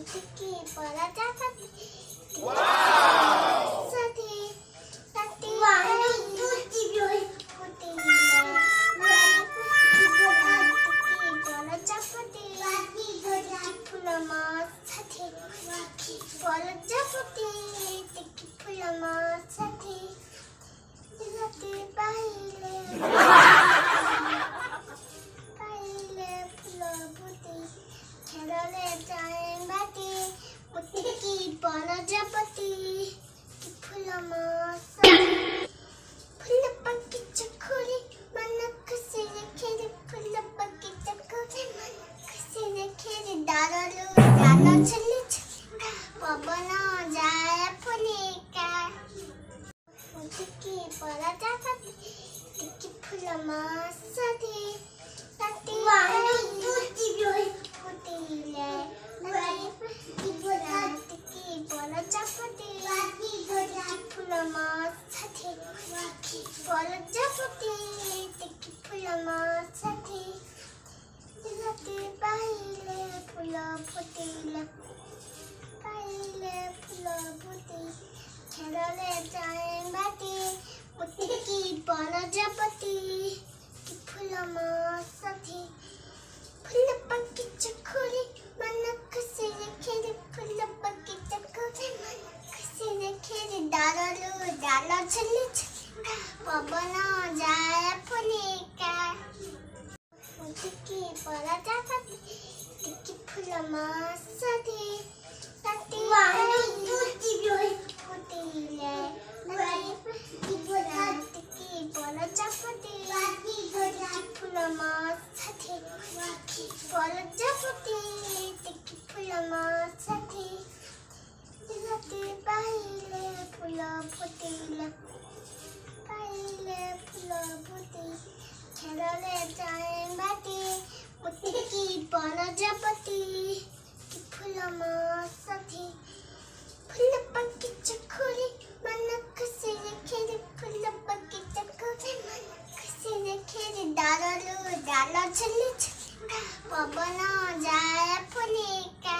Tiki para dapat. Sati sati putih putih. Tiki para dapat. Tiki pulama sati. Tiki para dapat. Tiki pulama sati. Sati baile. Baile pula putih. খেলালে যায় বাটি মুতিকি বনজাপতি ফুল মাছ ফুল পাখি চকুরি মনকসে রেখে ফুল পাখি চকুরি মনকসে রেখে দাঁড়ালো দাঁড়া চলে পবন যায় ফুলিকা মুতিকি বনজাপতি মুতিকি ফুল মাছ সাথে সাথে খেলালে যায় বাটি মুতিকি বনজাপতি ফুল মাছ সাথে ফুল পাখি চকুরি মনকসে রেখে ফুল পাখি চকুরি মনকসে রেখে দাঁড়ালো দাঁড়া চলে পবন যায় ফুলিকা মুতিকি পরা জাপত টিকি ফুল মাছ সাথে সাথে পুতিলে টিকি পরা জাপত ফুল মাছ সাথে বনজাপতি টিকি ফুল মাছ সাথে সাথে বাহিলে ফুল ফুটিলে বাহিলে ফুল ফুটি খেলালে যায় বাটি মুতিকি বনজাপতি ফুল মাছ সাথে ফুল পাখি চকুরি মনকসে রেখে ফুল পাখি চকুরি মনকসে রেখে দাঁড়ালো দাঁড়া চলে পবন যায় ফুলিকা